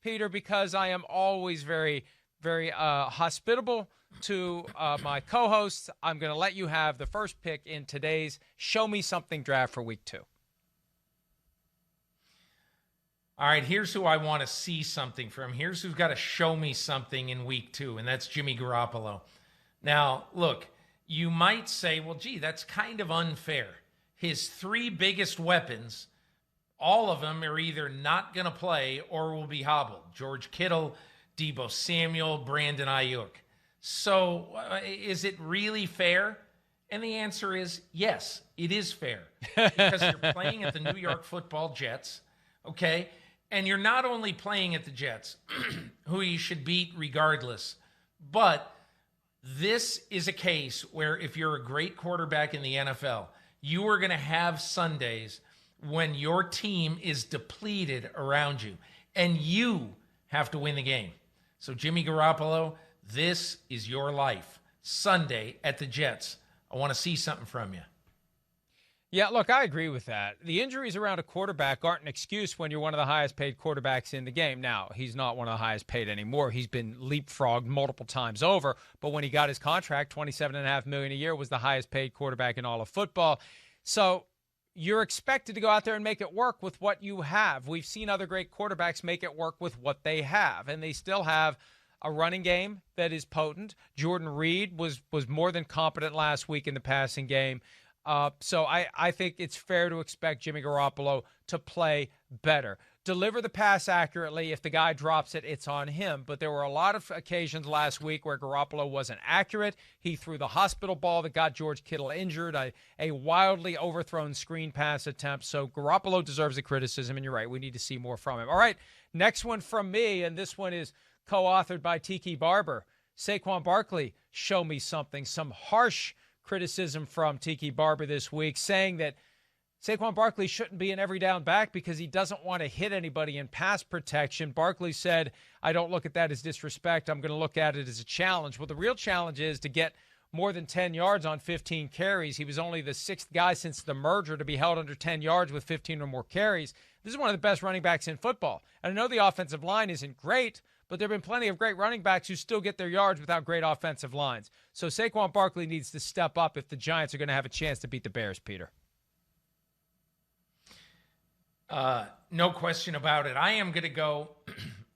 Peter, because I am always very, very hospitable to my co-hosts, I'm going to let you have the first pick in today's Show Me Something draft for week 2. All right, here's who I want to see something from. Here's who's got to show me something in week 2, and that's Jimmy Garoppolo. Now, look, you might say, well, gee, that's kind of unfair. His 3 biggest weapons, all of them are either not going to play or will be hobbled. George Kittle, Deebo Samuel, Brandon Ayuk. So is it really fair? And the answer is yes, it is fair. Because you're playing at the New York Football Jets, okay? And you're not only playing at the Jets, who you should beat regardless, but this is a case where if you're a great quarterback in the NFL, you are going to have Sundays when your team is depleted around you, and you have to win the game. So Jimmy Garoppolo, this is your life. Sunday at the Jets. I want to see something from you. Yeah, look, I agree with that. The injuries around a quarterback aren't an excuse when you're one of the highest paid quarterbacks in the game. Now, he's not one of the highest paid anymore. He's been leapfrogged multiple times over. But when he got his contract, $27.5 million a year, was the highest paid quarterback in all of football. So you're expected to go out there and make it work with what you have. We've seen other great quarterbacks make it work with what they have, and they still have a running game that is potent. Jordan Reed was more than competent last week in the passing game. So I think it's fair to expect Jimmy Garoppolo to play better. Deliver the pass accurately. If the guy drops it, it's on him. But there were a lot of occasions last week where Garoppolo wasn't accurate. He threw the hospital ball that got George Kittle injured, a wildly overthrown screen pass attempt. So Garoppolo deserves the criticism, and you're right, we need to see more from him. All right, next one from me, and this one is co-authored by Tiki Barber. Saquon Barkley, show me something. Some harsh criticism from Tiki Barber this week, saying that Saquon Barkley shouldn't be an every down back because he doesn't want to hit anybody in pass protection. Barkley said, I don't look at that as disrespect. I'm going to look at it as a challenge. Well, the real challenge is to get more than 10 yards on 15 carries. He was only the 6th guy since the merger to be held under 10 yards with 15 or more carries. This is one of the best running backs in football. And I know the offensive line isn't great, but there have been plenty of great running backs who still get their yards without great offensive lines. So Saquon Barkley needs to step up if the Giants are going to have a chance to beat the Bears, Peter. No question about it. I am going to go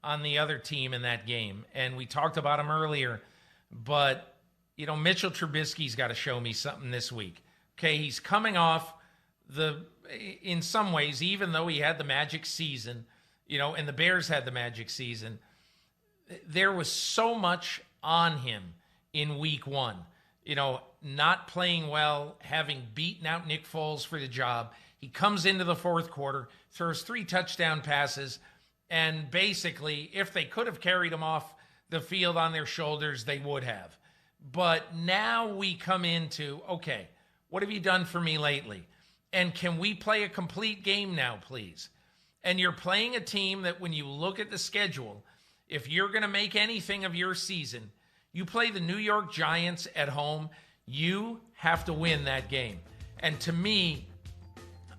on the other team in that game. And we talked about him earlier, but, you know, Mitchell Trubisky's got to show me something this week. Okay, he's coming off in some ways, even though he had the magic season, you know, and the Bears had the magic season, there was so much on him in week 1. You know, not playing well, having beaten out Nick Foles for the job. He comes into the fourth quarter, throws 3 touchdown passes, and basically, if they could have carried him off the field on their shoulders, they would have. But now we come into, okay, what have you done for me lately? And can we play a complete game now, please? And you're playing a team that when you look at the schedule, if you're going to make anything of your season, you play the New York Giants at home, you have to win that game. And to me,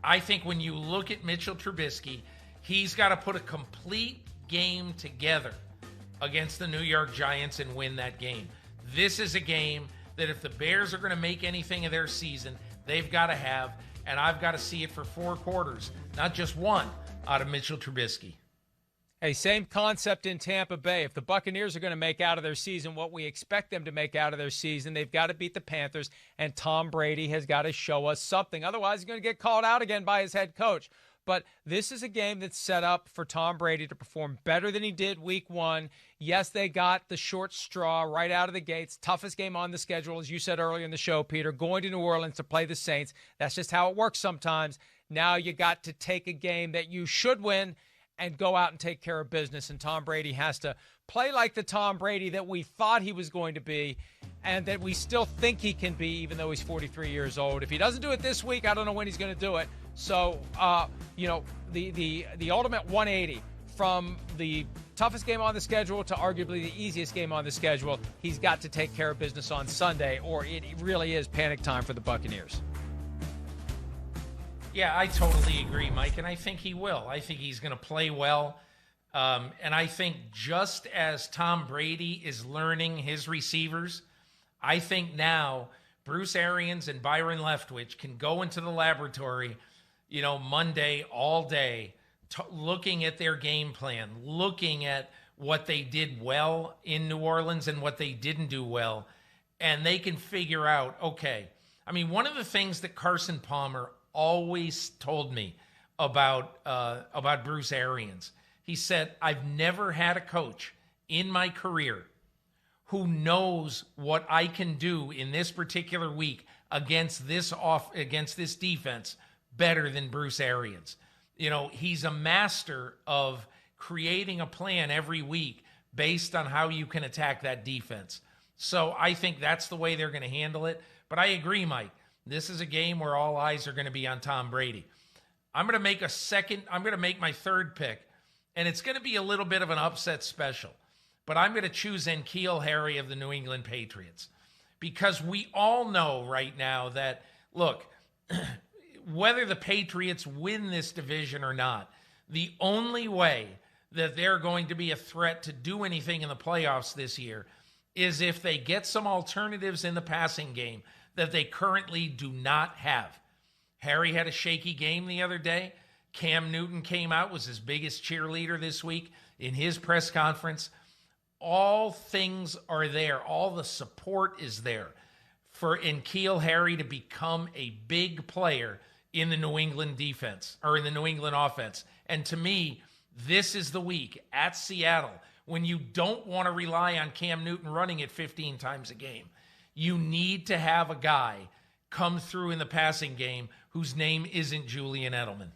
I think when you look at Mitchell Trubisky, he's got to put a complete game together against the New York Giants and win that game. This is a game that if the Bears are going to make anything of their season, they've got to have, and I've got to see it for 4 quarters, not just one, out of Mitchell Trubisky. Hey, same concept in Tampa Bay. If the Buccaneers are going to make out of their season what we expect them to make out of their season, they've got to beat the Panthers, and Tom Brady has got to show us something. Otherwise, he's going to get called out again by his head coach. But this is a game that's set up for Tom Brady to perform better than he did week 1. Yes, they got the short straw right out of the gates. Toughest game on the schedule, as you said earlier in the show, Peter, going to New Orleans to play the Saints. That's just how it works sometimes. Now you got to take a game that you should win and go out and take care of business. And Tom Brady has to play like the Tom Brady that we thought he was going to be and that we still think he can be, even though he's 43 years old. If he doesn't do it this week, I don't know when he's going to do it. So, you know, the ultimate 180 from the toughest game on the schedule to arguably the easiest game on the schedule, he's got to take care of business on Sunday, or it really is panic time for the Buccaneers. Yeah, I totally agree, Mike, and I think he will. I think he's going to play well. And I think just as Tom Brady is learning his receivers, I think now Bruce Arians and Byron Leftwich can go into the laboratory, Monday all day, looking at their game plan, looking at what they did well in New Orleans and what they didn't do well. And they can figure out, okay, I mean, one of the things that Carson Palmer always told me about Bruce Arians, he said, I've never had a coach in my career who knows what I can do in this particular week against this defense better than Bruce Arians. He's a master of creating a plan every week based on how you can attack that defense. So I think that's the way they're going to handle it. But I agree, Mike. This is a game where all eyes are going to be on Tom Brady. I'm going to make my third pick, and it's going to be a little bit of an upset special. But I'm going to choose N'Keal Harry of the New England Patriots, because we all know right now that, look, whether the Patriots win this division or not, the only way that they're going to be a threat to do anything in the playoffs this year is if they get some alternatives in the passing game that they currently do not have. Harry had a shaky game the other day. Cam Newton came out, was his biggest cheerleader this week in his press conference. All things are there. All the support is there for N'Keal Harry to become a big player in the New England defense, or in the New England offense. And to me, this is the week at Seattle when you don't want to rely on Cam Newton running it 15 times a game. You need to have a guy come through in the passing game whose name isn't Julian Edelman.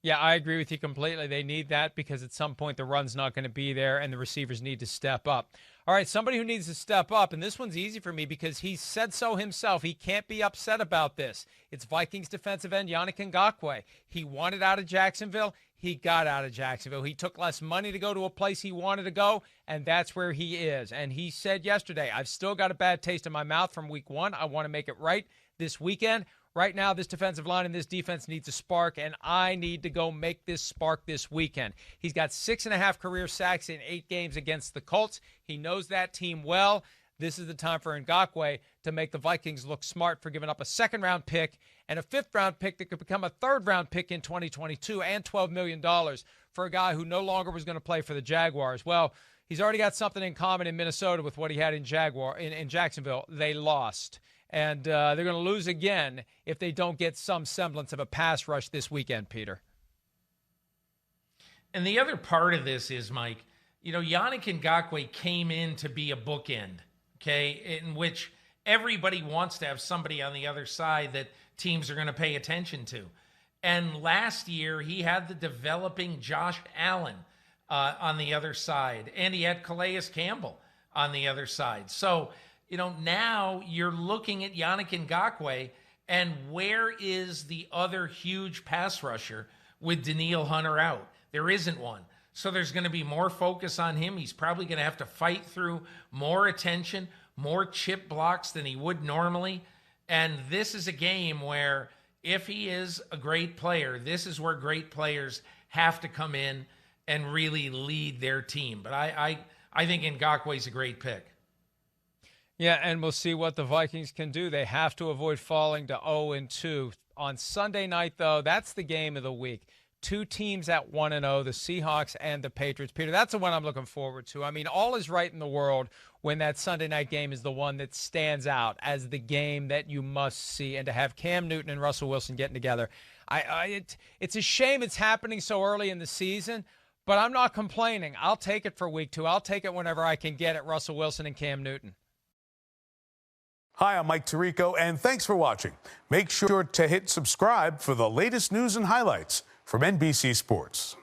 Yeah, I agree with you completely. They need that because at some point the run's not going to be there and the receivers need to step up. All right, somebody who needs to step up, and this one's easy for me because he said so himself. He can't be upset about this. It's Vikings defensive end Yannick Ngakoue. He wanted out of Jacksonville. He got out of Jacksonville. He took less money to go to a place he wanted to go, and that's where he is. And he said yesterday, I've still got a bad taste in my mouth from week one. I want to make it right this weekend. Right now, this defensive line and this defense needs a spark, and I need to go make this spark this weekend. He's got 6.5 career sacks in 8 games against the Colts. He knows that team well. This is the time for Ngakoue to make the Vikings look smart for giving up a second-round pick and a fifth-round pick that could become a third-round pick in 2022 and $12 million for a guy who no longer was going to play for the Jaguars. Well, he's already got something in common in Minnesota with what he had in Jacksonville. They lost. And they're going to lose again if they don't get some semblance of a pass rush this weekend, Peter. And the other part of this is, Mike, Yannick Ngakoue came in to be a bookend, okay, in which everybody wants to have somebody on the other side that teams are going to pay attention to. And last year, he had the developing Josh Allen on the other side, and he had Calais Campbell on the other side. So, now you're looking at Yannick Ngakoue, and where is the other huge pass rusher with Danielle Hunter out? There isn't one. So there's going to be more focus on him. He's probably going to have to fight through more attention, more chip blocks than he would normally. And this is a game where if he is a great player, this is where great players have to come in and really lead their team. But I think Ngakoue is a great pick. Yeah, and we'll see what the Vikings can do. They have to avoid falling to 0-2. On Sunday night, though, that's the game of the week. 2 teams at 1-0, the Seahawks and the Patriots. Peter, that's the one I'm looking forward to. I mean, all is right in the world when that Sunday night game is the one that stands out as the game that you must see. And to have Cam Newton and Russell Wilson getting together, it's a shame it's happening so early in the season, but I'm not complaining. I'll take it for week 2. I'll take it whenever I can get it, Russell Wilson and Cam Newton. Hi, I'm Mike Tirico, and thanks for watching. Make sure to hit subscribe for the latest news and highlights from NBC Sports.